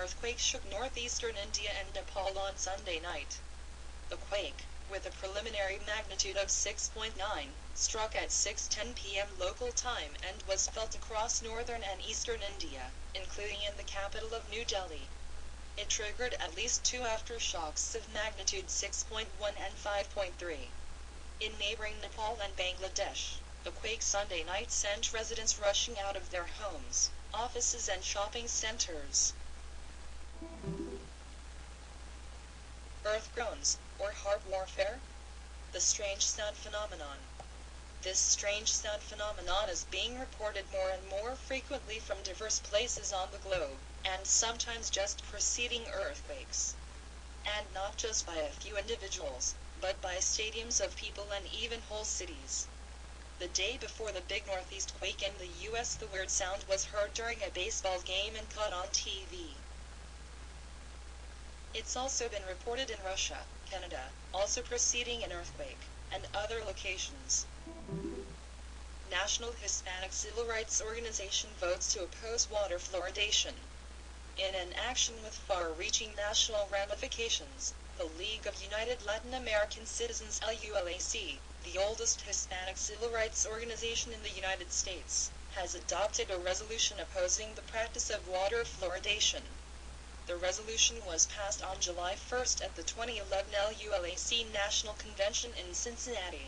earthquake shook northeastern India and Nepal on Sunday night. The quake, with a preliminary magnitude of 6.9, struck at 6:10 p.m. local time and was felt across northern and eastern India, including in the capital of New Delhi. It triggered at least two aftershocks of magnitude 6.1 and 5.3. In neighboring Nepal and Bangladesh, the quake Sunday night sent residents rushing out of their homes, offices and shopping centers. Earth groans, or Harp warfare? The strange sound phenomenon. This strange sound phenomenon is being reported more and more frequently from diverse places on the globe, and sometimes just preceding earthquakes. And not just by a few individuals, but by stadiums of people and even whole cities. The day before the big northeast quake in the U.S., the weird sound was heard during a baseball game and caught on TV. It's also been reported in Russia, Canada, also preceding an earthquake, and other locations. National Hispanic Civil Rights Organization votes to oppose water fluoridation. In an action with far-reaching national ramifications, the League of United Latin American Citizens LULAC, the oldest Hispanic civil rights organization in the United States, has adopted a resolution opposing the practice of water fluoridation. The resolution was passed on July 1st at the 2011 LULAC National Convention in Cincinnati.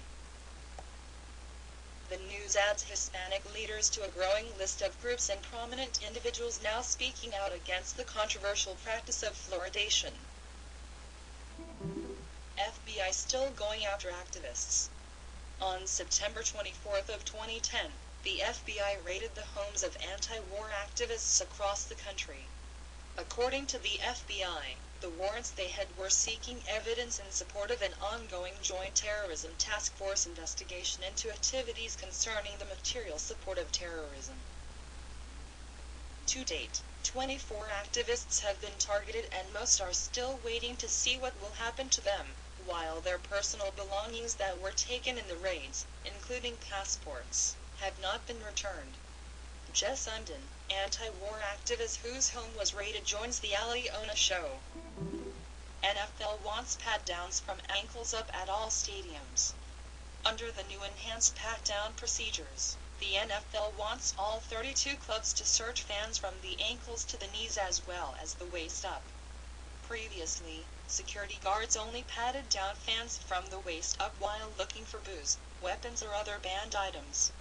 The news adds Hispanic leaders to a growing list of groups and prominent individuals now speaking out against the controversial practice of fluoridation. FBI still going after activists. On September 24th of 2010, the FBI raided the homes of anti-war activists across the country. According to the FBI, the warrants they had were seeking evidence in support of an ongoing joint terrorism task force investigation into activities concerning the material support of terrorism. To date, 24 activists have been targeted and most are still waiting to see what will happen to them, while their personal belongings that were taken in the raids, including passports, have not been returned. Jess Undon, anti-war activist whose home was raided, joins the Aliona show. NFL wants pat-downs from ankles up at all stadiums. Under the new enhanced pat-down procedures, the NFL wants all 32 clubs to search fans from the ankles to the knees as well as the waist up. Previously, security guards only patted down fans from the waist up while looking for booze, weapons or other banned items.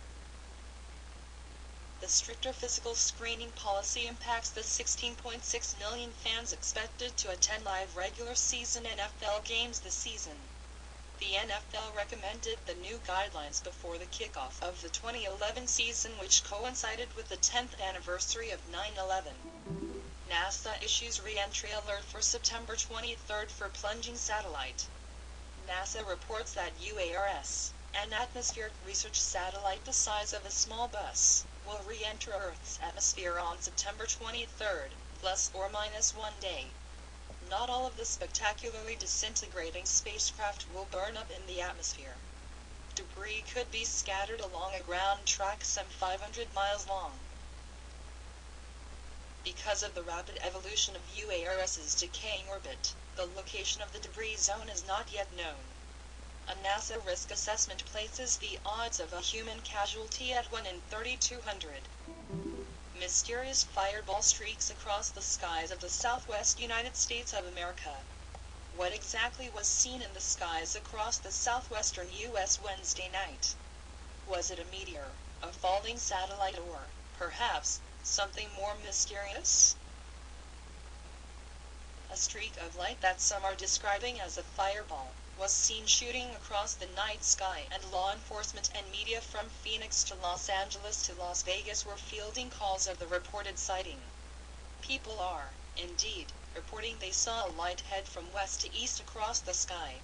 The stricter physical screening policy impacts the 16.6 million fans expected to attend live regular season NFL games this season. The NFL recommended the new guidelines before the kickoff of the 2011 season, which coincided with the 10th anniversary of 9/11. NASA issues reentry alert for September 23rd for plunging satellite. NASA reports that UARS, an atmospheric research satellite the size of a small bus, will re-enter Earth's atmosphere on September 23rd, plus or minus 1 day. Not all of the spectacularly disintegrating spacecraft will burn up in the atmosphere. Debris could be scattered along a ground track some 500 miles long. Because of the rapid evolution of UARS's decaying orbit, the location of the debris zone is not yet known. A NASA risk assessment places the odds of a human casualty at 1 in 3,200. Mysterious fireball streaks across the skies of the southwest United States of America. What exactly was seen in the skies across the southwestern U.S. Wednesday night? Was it a meteor, a falling satellite, or, perhaps, something more mysterious? A streak of light that some are describing as a fireball was seen shooting across the night sky, and law enforcement and media from Phoenix to Los Angeles to Las Vegas were fielding calls of the reported sighting. People are, indeed, reporting they saw a light head from west to east across the sky.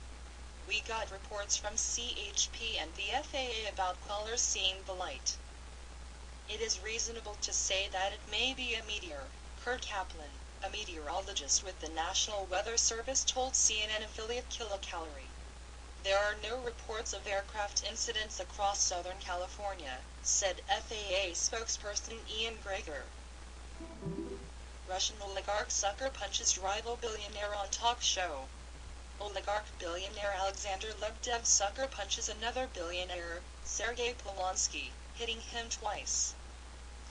We got reports from CHP and the FAA about callers seeing the light. It is reasonable to say that it may be a meteor, Kurt Kaplan, a meteorologist with the National Weather Service, told CNN affiliate Kilocalorie. There are no reports of aircraft incidents across Southern California, said FAA spokesperson Ian Greger. Russian oligarch sucker punches rival billionaire on talk show. Oligarch billionaire Alexander Lebedev sucker punches another billionaire, Sergei Polonsky, hitting him twice.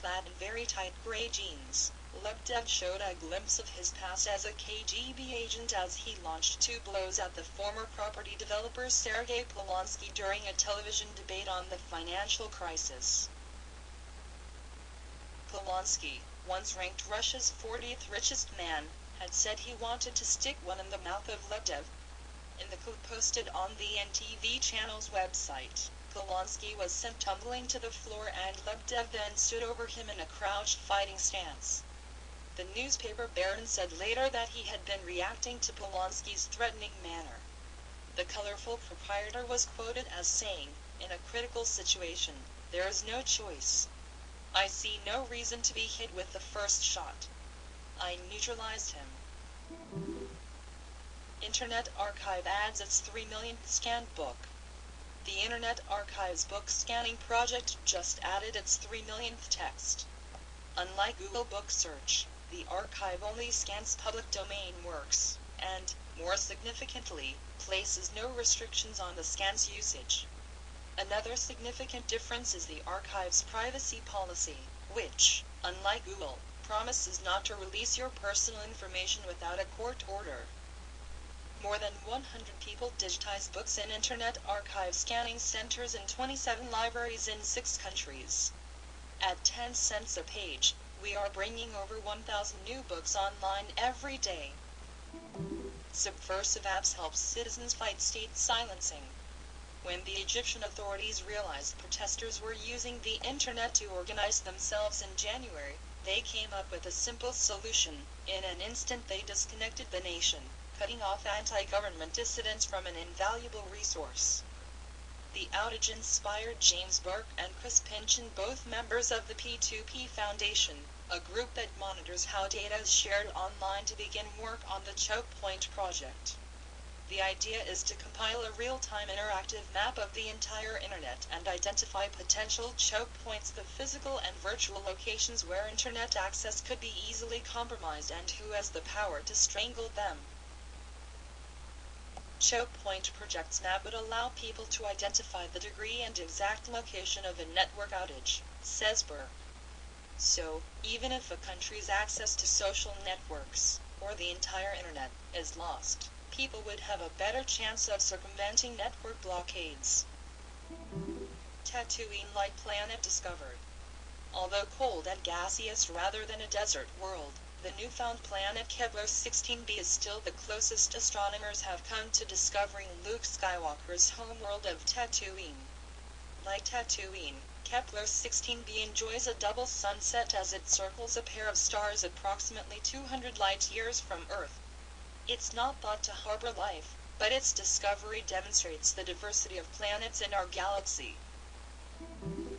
Clad in very tight gray jeans, Lebedev showed a glimpse of his past as a KGB agent as he launched two blows at the former property developer Sergei Polonsky during a television debate on the financial crisis. Polonsky, once ranked Russia's 40th richest man, had said he wanted to stick one in the mouth of Lebedev. In the clip posted on the NTV channel's website, Polonsky was sent tumbling to the floor and Lebedev then stood over him in a crouched fighting stance. The newspaper Baron said later that he had been reacting to Polonsky's threatening manner. The colorful proprietor was quoted as saying, "In a critical situation, there is no choice. I see no reason to be hit with the first shot. I neutralized him." Internet Archive adds its 3 millionth scanned book. The Internet Archive's book scanning project just added its 3 millionth text. Unlike Google Book Search, the archive only scans public domain works, and, more significantly, places no restrictions on the scan's usage. Another significant difference is the archive's privacy policy, which, unlike Google, promises not to release your personal information without a court order. More than 100 people digitize books in Internet Archive scanning centers in 27 libraries in 6 countries. At 10 cents a page, we are bringing over 1,000 new books online every day. Subversive apps help citizens fight state silencing. When the Egyptian authorities realized protesters were using the internet to organize themselves in January, they came up with a simple solution. In an instant they disconnected the nation, cutting off anti-government dissidents from an invaluable resource. The outage inspired James Burke and Chris Pynchon, both members of the P2P Foundation, a group that monitors how data is shared online, to begin work on the Choke Point project. The idea is to compile a real-time interactive map of the entire internet and identify potential choke points, the physical and virtual locations where internet access could be easily compromised and who has the power to strangle them. Choke point projects map would allow people to identify the degree and exact location of a network outage, says Burke. So, even if a country's access to social networks, or the entire internet, is lost, people would have a better chance of circumventing network blockades. Tatooine-like planet discovered. Although cold and gaseous rather than a desert world, the newfound planet Kepler-16b is still the closest astronomers have come to discovering Luke Skywalker's homeworld of Tatooine. Like Tatooine, Kepler-16b enjoys a double sunset as it circles a pair of stars approximately 200 light-years from Earth. It's not thought to harbor life, but its discovery demonstrates the diversity of planets in our galaxy.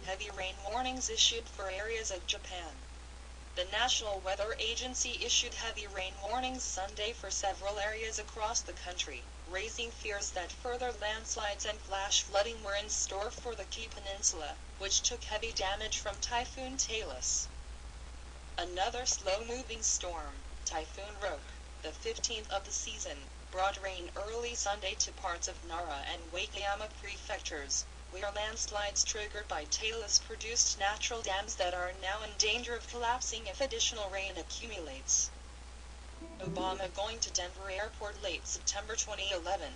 Heavy rain warnings issued for areas of Japan. The National Weather Agency issued heavy rain warnings Sunday for several areas across the country, raising fears that further landslides and flash flooding were in store for the Kii Peninsula, which took heavy damage from Typhoon Talis. Another slow-moving storm, Typhoon Roke, the 15th of the season, brought rain early Sunday to parts of Nara and Wakayama prefectures, where landslides triggered by Talis produced natural dams that are now in danger of collapsing if additional rain accumulates. Obama going to Denver Airport late September 2011.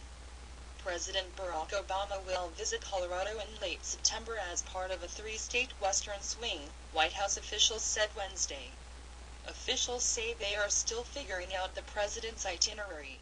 President Barack Obama will visit Colorado in late September as part of a 3-state western swing, White House officials said Wednesday. Officials say they are still figuring out the president's itinerary,